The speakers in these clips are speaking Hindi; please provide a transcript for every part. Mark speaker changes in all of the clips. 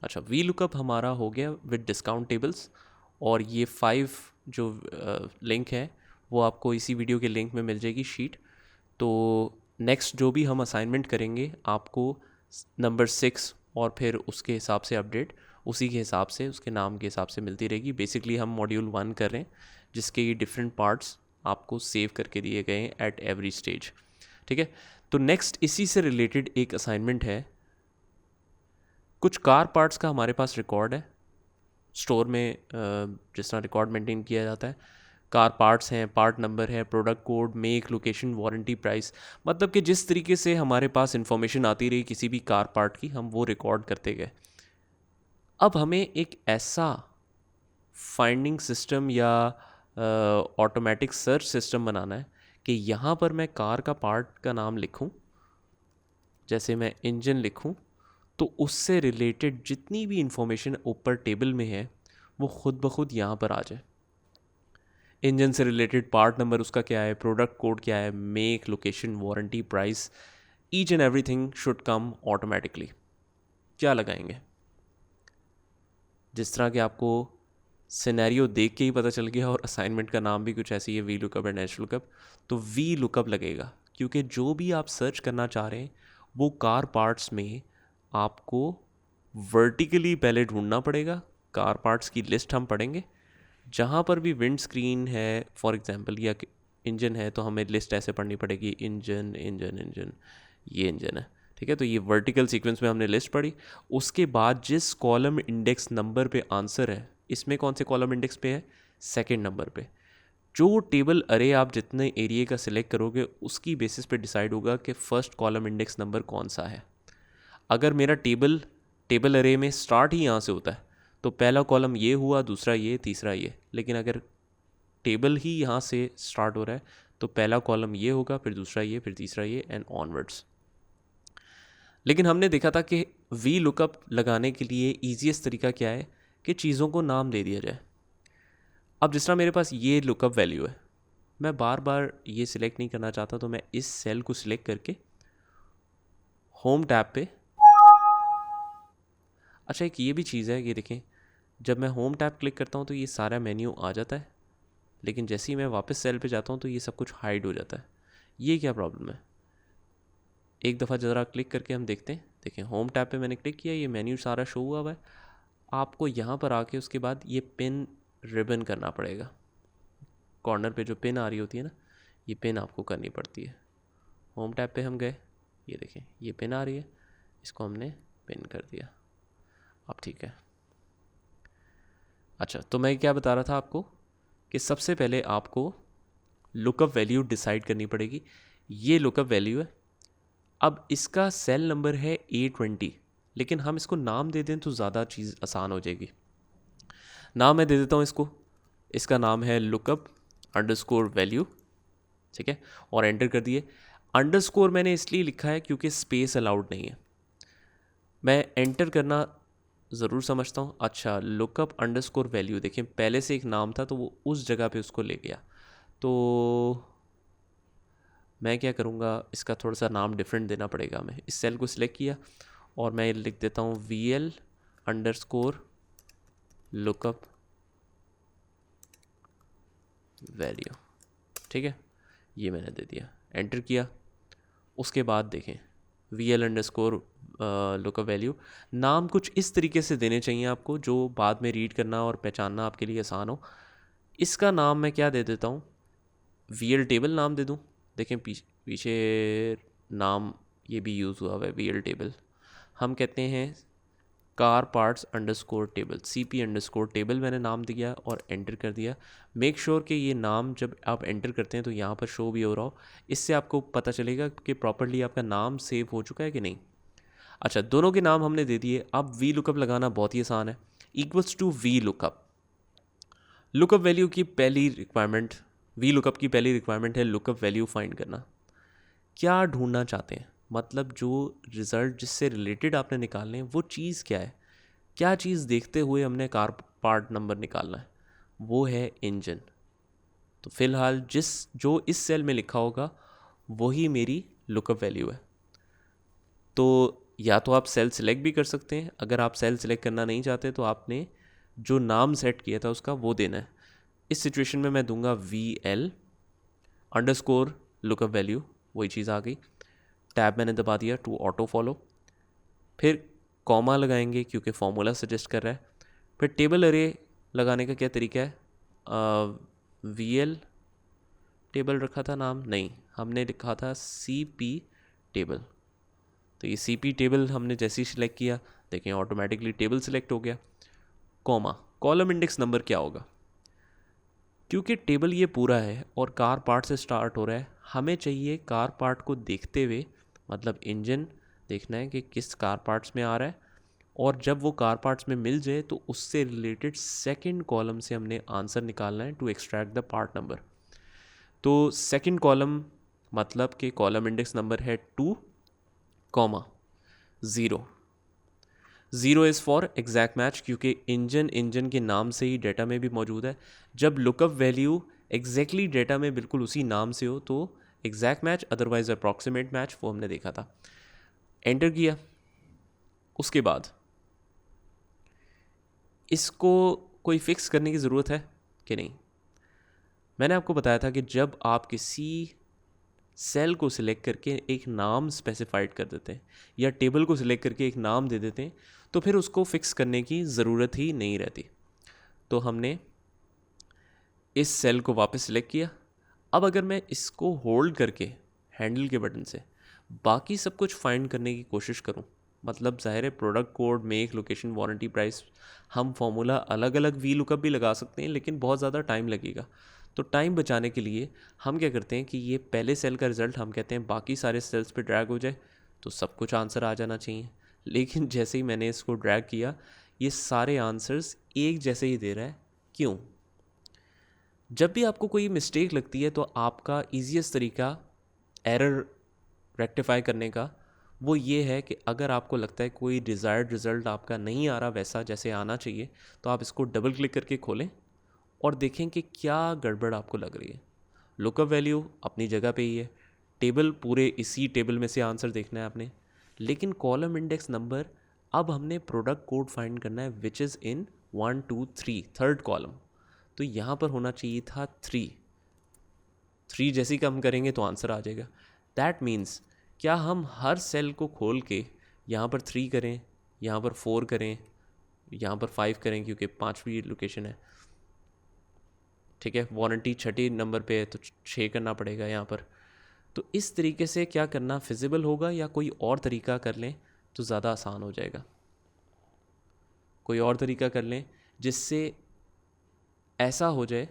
Speaker 1: अच्छा, वी लुकअप हमारा हो गया विद डिस्काउंट टेबल्स, और ये 5 जो लिंक है वो आपको इसी वीडियो के लिंक में मिल जाएगी शीट। तो नेक्स्ट जो भी हम असाइनमेंट करेंगे आपको नंबर 6 और फिर उसके हिसाब से अपडेट उसी के हिसाब से उसके नाम के हिसाब से मिलती रहेगी। बेसिकली हम मॉड्यूल 1 कर रहे हैं जिसके ये डिफरेंट पार्ट्स आपको सेव करके दिए गए हैं एट एवरी स्टेज। ठीक है, तो नेक्स्ट इसी से रिलेटेड एक असाइनमेंट है। कुछ कार पार्ट्स का हमारे पास रिकॉर्ड है स्टोर में, जिस तरह रिकॉर्ड मेंटेन किया जाता है। कार पार्ट्स हैं, पार्ट नंबर है, product code, make, location, warranty, price, मतलब कि जिस तरीके से हमारे पास इंफॉर्मेशन आती रही किसी भी कार पार्ट की हम वो रिकॉर्ड करते गए। अब हमें एक ऐसा फाइंडिंग सिस्टम या ऑटोमेटिक सर्च सिस्टम बनाना है कि यहाँ पर मैं कार का पार्ट का नाम लिखूँ, जैसे मैं इंजन लिखूँ, तो उससे रिलेटेड जितनी भी इंफॉर्मेशन ऊपर टेबल में है वो खुद ब खुद यहाँ पर आ जाए। इंजन से रिलेटेड पार्ट नंबर उसका क्या है, प्रोडक्ट कोड क्या है, make, location, warranty, price, each and everything should come automatically. क्या लगाएंगे? जिस तरह कि आपको सिनेरियो देख के ही पता चल गया और असाइनमेंट का नाम भी कुछ ऐसे ही है, V lookup and H lookup, तो वी लुकअप लगेगा क्योंकि जो भी आप सर्च करना चाह रहे हैं वो कार पार्ट्स में आपको वर्टिकली पहले ढूंढना पड़ेगा। कार पार्ट्स की लिस्ट हम पढ़ेंगे, जहाँ पर भी विंड स्क्रीन है फॉर एग्जांपल या इंजन है तो हमें लिस्ट ऐसे पढ़नी पड़ेगी, इंजन इंजन इंजन, ये इंजन है। ठीक है, तो ये वर्टिकल सीक्वेंस में हमने लिस्ट पढ़ी। उसके बाद जिस कॉलम इंडेक्स नंबर पे आंसर है, इसमें कौन से कॉलम इंडेक्स पे है, सेकंड नंबर पे। जो टेबल अरे आप जितने एरिया का सिलेक्ट करोगे उसकी बेसिस पे डिसाइड होगा कि फर्स्ट कॉलम इंडेक्स नंबर कौन सा है। अगर मेरा टेबल अरे में स्टार्ट ही यहाँ से होता है तो पहला कॉलम ये हुआ, दूसरा ये, तीसरा ये। लेकिन अगर टेबल ही यहाँ से स्टार्ट हो रहा है तो पहला कॉलम ये होगा, फिर दूसरा ये, फिर तीसरा ये, एंड ऑनवर्ड्स। लेकिन हमने देखा था कि वी लुकअप लगाने के लिए ईजीएस्ट तरीका क्या है कि चीज़ों को नाम दे दिया जाए। अब जिस तरह मेरे पास ये लुकअप वैल्यू है, मैं बार बार ये सिलेक्ट नहीं करना चाहता, तो मैं इस सेल को सिलेक्ट करके होम टैब पे, अच्छा एक ये भी चीज़ है, ये देखें जब मैं होम टैब क्लिक करता हूँ तो ये सारा मेन्यू आ जाता है, लेकिन जैसे ही मैं वापस सेल पे जाता हूँ तो ये सब कुछ हाइड हो जाता है। ये क्या प्रॉब्लम है? एक दफ़ा ज़रा क्लिक करके हम देखते हैं। देखें होम टैब पे मैंने क्लिक किया, ये मेन्यू सारा शो हुआ है। आपको यहाँ पर आके उसके बाद ये पिन रिबन करना पड़ेगा। कॉर्नर पे जो पिन आ रही होती है ना, ये पिन आपको करनी पड़ती है। होम टैब पे हम गए, ये देखें ये पिन आ रही है, इसको हमने पिन कर दिया। अब ठीक है। अच्छा, तो मैं क्या बता रहा था आपको कि सबसे पहले आपको लुकअप वैल्यू डिसाइड करनी पड़ेगी। ये लुकअप वैल्यू है। अब इसका सेल नंबर है A20, लेकिन हम इसको नाम दे दें तो ज़्यादा चीज़ आसान हो जाएगी। नाम मैं दे देता हूँ इसको, इसका नाम है लुकअप अंडरस्कोर वैल्यू। ठीक है, और एंटर कर दिए। अंडरस्कोर मैंने इसलिए लिखा है क्योंकि स्पेस अलाउड नहीं है। मैं एंटर करना ज़रूर समझता हूँ। अच्छा, लुकअप अंडरस्कोर वैल्यू, देखें पहले से एक नाम था तो वो उस जगह पे उसको ले गया। तो मैं क्या करूँगा, इसका थोड़ा सा नाम डिफरेंट देना पड़ेगा। मैं इस सेल को सिलेक्ट किया और मैं लिख देता हूँ VL अंडरस्कोर लुकअप वैल्यू। ठीक है, ये मैंने दे दिया, एंटर किया। उसके बाद देखें VL अंडरस्कोर लुकअप वैल्यू, नाम कुछ इस तरीके से देने चाहिए आपको जो बाद में रीड करना और पहचानना आपके लिए आसान हो। इसका नाम मैं क्या दे देता हूँ, VL टेबल नाम दे दूँ। देखें पीछे नाम ये भी यूज़ हुआ हुआ है, VL टेबल। हम कहते हैं car parts underscore table, CP underscore table मैंने नाम दिया और एंटर कर दिया। मेक श्योर कि ये नाम जब आप एंटर करते हैं तो यहाँ पर शो भी हो रहा हो, इससे आपको पता चलेगा कि प्रॉपर्ली आपका नाम सेव हो चुका है कि नहीं। अच्छा, दोनों के नाम हमने दे दिए। अब वी लुकअप लगाना बहुत ही आसान है, equals to V lookup. Lookup value की पहली रिक्वायरमेंट, वी लुकअप की पहली रिक्वायरमेंट है लुकअप वैल्यू फाइंड करना। क्या ढूंढना चाहते हैं, मतलब जो रिज़ल्ट जिससे रिलेटेड आपने निकालने हैं वो चीज़ क्या है, क्या चीज़ देखते हुए हमने कार पार्ट नंबर निकालना है, वो है इंजन। तो फ़िलहाल जो इस सेल में लिखा होगा वही मेरी लुकअप वैल्यू है। तो या तो आप सेल सिलेक्ट भी कर सकते हैं, अगर आप सेल सिलेक्ट करना नहीं चाहते तो आपने जो नाम सेट किया था उसका वो देना है। इस सिचुएशन में मैं दूंगा VL अंडरस्कोर लुकअप वैल्यू, वही चीज़ आ गई। टैब मैंने दबा दिया टू ऑटो फॉलो, फिर कॉमा लगाएंगे क्योंकि फॉर्मूला सजेस्ट कर रहा है। फिर टेबल अरे लगाने का क्या तरीका है, VL टेबल रखा था नाम, नहीं हमने लिखा था CP टेबल। तो ये CP टेबल हमने जैसे ही सिलेक्ट किया देखें ऑटोमेटिकली टेबल सिलेक्ट हो गया। कॉमा कॉलम इंडेक्स नंबर क्या होगा, क्योंकि टेबल ये पूरा है और कार पार्ट से स्टार्ट हो रहा है, हमें चाहिए कार पार्ट को देखते हुए, मतलब इंजन देखना है कि किस कार पार्ट्स में आ रहा है, और जब वो कार पार्ट्स में मिल जाए तो उससे रिलेटेड सेकंड कॉलम से हमने आंसर निकालना है to extract the part number. तो सेकंड कॉलम मतलब कि कॉलम इंडेक्स नंबर है 2, 0। 0 इज़ फॉर एग्जैक्ट मैच, क्योंकि इंजन के नाम से ही डेटा में भी मौजूद है। जब लुकअप वैल्यू एग्जैक्टली डेटा में बिल्कुल उसी नाम से हो तो exact match, otherwise approximate match, वो हमने देखा था। एंटर किया, उसके बाद इसको कोई फिक्स करने की ज़रूरत है कि नहीं। मैंने आपको बताया था कि जब आप किसी सेल को सिलेक्ट करके एक नाम स्पेसिफाइड कर देते हैं या टेबल को सिलेक्ट करके एक नाम दे देते हैं तो फिर उसको फिक्स करने की ज़रूरत ही नहीं रहती। तो हमने इस सेल को वापस सिलेक्ट किया। अब अगर मैं इसको होल्ड करके हैंडल के बटन से बाकी सब कुछ फाइंड करने की कोशिश करूं, मतलब ज़ाहिर है product code, make, location, warranty, price, हम फॉर्मूला अलग अलग वी लुकअप भी लगा सकते हैं लेकिन बहुत ज़्यादा टाइम लगेगा। तो टाइम बचाने के लिए हम क्या करते हैं कि ये पहले सेल का रिज़ल्ट हम कहते हैं बाकी सारे सेल्स पे ड्रैग हो जाए तो सब कुछ आंसर आ जाना चाहिए। लेकिन जैसे ही मैंने इसको ड्रैग किया ये सारे आंसर्स एक जैसे ही दे रहा है। क्यों? जब भी आपको कोई मिस्टेक लगती है तो आपका ईजीएस्ट तरीका एरर रेक्टिफाई करने का वो ये है कि अगर आपको लगता है कोई डिज़ायर्ड रिज़ल्ट आपका नहीं आ रहा वैसा जैसे आना चाहिए तो आप इसको डबल क्लिक करके खोलें और देखें कि क्या गड़बड़ आपको लग रही है। लुकअप वैल्यू अपनी जगह पे ही है, टेबल पूरे इसी टेबल में से आंसर देखना है आपने, लेकिन कॉलम इंडेक्स नंबर अब हमने प्रोडक्ट कोड फाइंड करना है which is in 1 2 3 third column. तो यहाँ पर होना चाहिए था 3 जैसे ही कम करेंगे तो आंसर आ जाएगा। दैट मीन्स क्या हम हर सेल को खोल के यहाँ पर 3 करें, यहाँ पर 4 करें, यहाँ पर 5 करें क्योंकि 5वीं लोकेशन है, ठीक है, वारंटी 6 नंबर पे है तो 6 करना पड़ेगा यहाँ पर। तो इस तरीके से क्या करना फिजिबल होगा या कोई और तरीका कर लें तो ज़्यादा आसान हो जाएगा। कोई और तरीका कर लें जिससे ऐसा हो जाए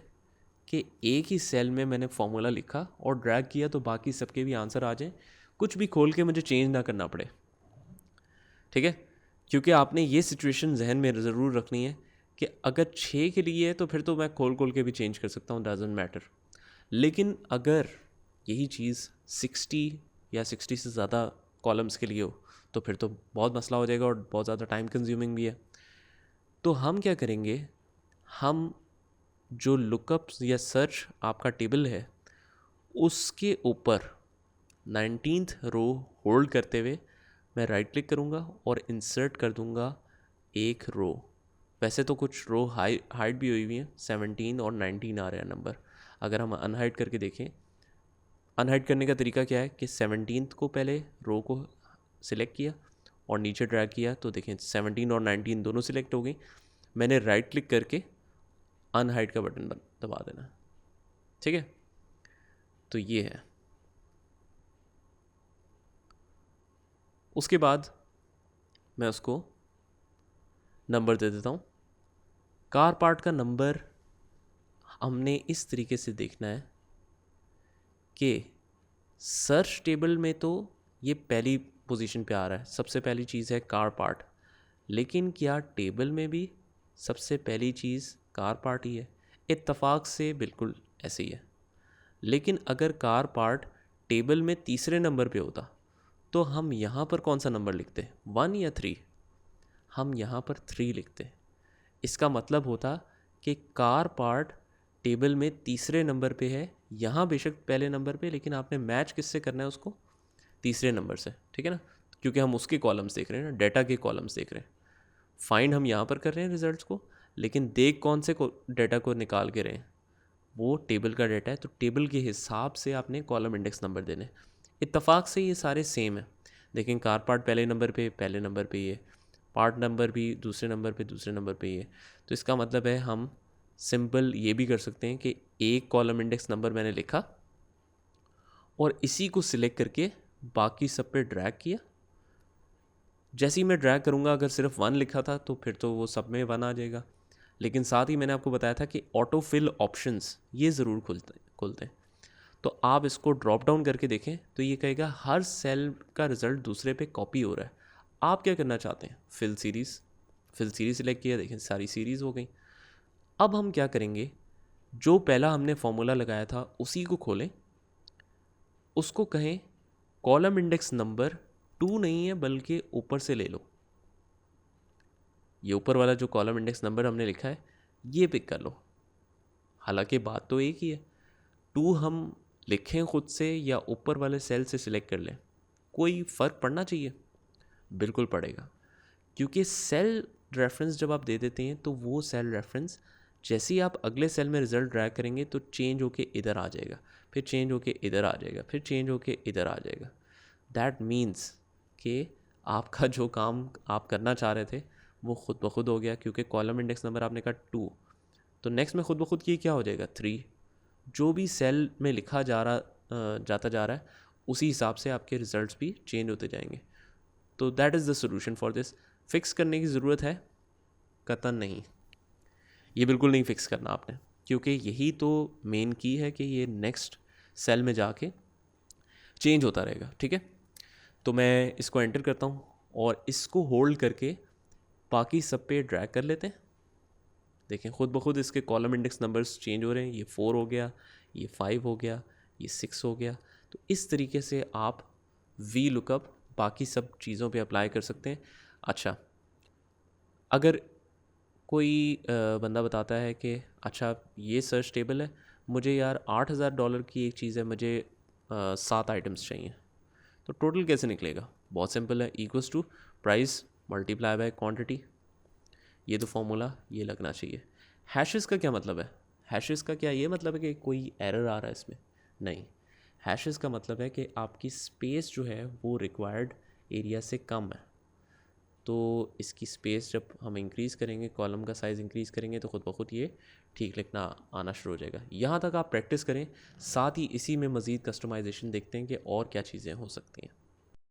Speaker 1: कि एक ही सेल में मैंने फॉर्मूला लिखा और ड्रैग किया तो बाकी सबके भी आंसर आ जाए, कुछ भी खोल के मुझे चेंज ना करना पड़े, ठीक है। क्योंकि आपने ये सिचुएशन जहन में ज़रूर रखनी है कि अगर 6 के लिए है तो फिर तो मैं खोल खोल के भी चेंज कर सकता हूँ, डजेंट मैटर। लेकिन अगर यही चीज़ 60 या 60 से ज़्यादा कॉलम्स के लिए हो तो फिर तो बहुत मसला हो जाएगा और बहुत ज़्यादा टाइम कंज्यूमिंग भी है। तो हम क्या करेंगे, हम जो लुकअप या सर्च आपका टेबल है उसके ऊपर 19th रो होल्ड करते हुए मैं राइट क्लिक करूँगा और इंसर्ट कर दूँगा एक रो। वैसे तो कुछ रो हाइड भी हुई हैं, 17 और 19 आ रहा है नंबर। अगर हम अनहाइड करके देखें, अनहाइड करने का तरीका क्या है कि 17th को पहले रो को सिलेक्ट किया और नीचे ड्रैग किया तो देखें 17 और 19 दोनों सिलेक्ट हो गई। मैंने राइट क्लिक करके अनहाइड का बटन दबा देना, ठीक है। तो ये है। उसके बाद मैं उसको नंबर दे देता हूँ। कार पार्ट का नंबर हमने इस तरीके से देखना है कि सर्च टेबल में तो ये पहली पोजीशन पे आ रहा है, सबसे पहली चीज़ है कार पार्ट, लेकिन क्या टेबल में भी सबसे पहली चीज़ कार पार्ट ही है? इत्तफाक से बिल्कुल ऐसे ही है। लेकिन अगर कार पार्ट टेबल में तीसरे नंबर पे होता तो हम यहाँ पर कौन सा नंबर लिखते, 1 या 3? हम यहाँ पर 3 लिखते। इसका मतलब होता कि कार पार्ट टेबल में तीसरे नंबर पे है, यहाँ बेशक पहले नंबर पे, लेकिन आपने मैच किससे करना है उसको, तीसरे नंबर से, ठीक है ना। क्योंकि हम उसके कॉलम्स देख रहे हैं ना, डाटा के कॉलम्स देख रहे हैं। फाइंड हम यहाँ पर कर रहे हैं रिजल्ट्स को, लेकिन देख कौन से डाटा को निकाल के रहे हैं, वो टेबल का डाटा है, तो टेबल के हिसाब से आपने कॉलम इंडेक्स नंबर देने। इत्तफाक से ये सारे सेम है। देखें कार पार्ट पहले नंबर पे ये, पार्ट नंबर भी दूसरे नंबर पे ये। तो इसका मतलब है हम सिंपल ये भी कर सकते हैं कि एक कॉलम इंडेक्स नंबर मैंने लिखा और इसी को सिलेक्ट करके बाकी सब पे ड्रैग किया। जैसे ही मैं ड्रैग करूँगा, अगर सिर्फ 1 लिखा था तो फिर तो वो सब में 1 आ जाएगा, लेकिन साथ ही मैंने आपको बताया था कि ऑटो फिल ऑप्शंस ये ज़रूर खुलते हैं। तो आप इसको ड्रॉप डाउन करके देखें तो ये कहेगा हर सेल का रिज़ल्ट दूसरे पे कॉपी हो रहा है। आप क्या करना चाहते हैं? फिल सीरीज़ सिलेक्ट किया, देखें सारी सीरीज़ हो गई। अब हम क्या करेंगे, जो पहला हमने फॉर्मूला लगाया था उसी को खोलें, उसको कहें कॉलम इंडेक्स नंबर 2 नहीं है बल्कि ऊपर से ले लो। ये ऊपर वाला जो कॉलम इंडेक्स नंबर हमने लिखा है ये पिक कर लो। हालांकि बात तो एक ही है, 2 हम लिखें खुद से या ऊपर वाले सेल से सिलेक्ट कर लें, कोई फ़र्क पड़ना चाहिए? बिल्कुल पड़ेगा, क्योंकि सेल रेफरेंस जब आप दे देते हैं तो वो सेल रेफरेंस जैसे ही आप अगले सेल में रिज़ल्ट ड्रैग करेंगे तो चेंज होके इधर आ जाएगा, फिर चेंज होके इधर आ जाएगा, फिर चेंज होके इधर आ जाएगा। दैट मीन्स कि आपका जो काम आप करना चाह रहे थे वो खुद ब खुद हो गया, क्योंकि कॉलम इंडेक्स नंबर आपने कहा 2, तो नेक्स्ट में खुद ब खुद ये क्या हो जाएगा 3। जो भी सेल में लिखा जाता जा रहा है उसी हिसाब से आपके रिजल्ट्स भी चेंज होते जाएंगे। तो that is the solution for this. Fix करने की ज़रूरत है? कतई नहीं, ये बिल्कुल नहीं फिक्स करना आपने, क्योंकि यही तो मेन की है कि ये नेक्स्ट सेल में जाके चेंज होता रहेगा। ठीक है, तो मैं इसको एंटर करता हूँ और इसको होल्ड करके बाकी सब पे ड्रैग कर लेते हैं। देखें खुद ब खुद इसके कॉलम इंडेक्स नंबर्स चेंज हो रहे हैं। ये 4 हो गया, ये 5 हो गया, ये 6 हो गया। तो इस तरीके से आप वी लुकअप बाकी सब चीज़ों पे अप्लाई कर सकते हैं। अच्छा, अगर कोई बंदा बताता है कि अच्छा ये सर्च टेबल है, मुझे यार $8,000 की एक चीज़ है, मुझे 7 आइटम्स चाहिए, तो टोटल कैसे निकलेगा? बहुत सिंपल है, equals to price multiply by quantity. ये तो फॉर्मूला ये लगना चाहिए। हैशेस का क्या मतलब है? हैशेस का क्या ये मतलब है कि कोई एरर आ रहा है इसमें? नहीं, हैशेस का मतलब है कि आपकी स्पेस जो है वो रिक्वायर्ड एरिया से कम है। तो इसकी स्पेस जब हम इंक्रीज़ करेंगे, कॉलम का साइज़ इंक्रीज़ करेंगे, तो ख़ुद ब खुद ये ठीक लिखना आना शुरू हो जाएगा। यहाँ तक आप प्रैक्टिस करें, साथ ही इसी में मज़ीद कस्टमाइजेशन देखते हैं कि और क्या चीज़ें हो सकती हैं।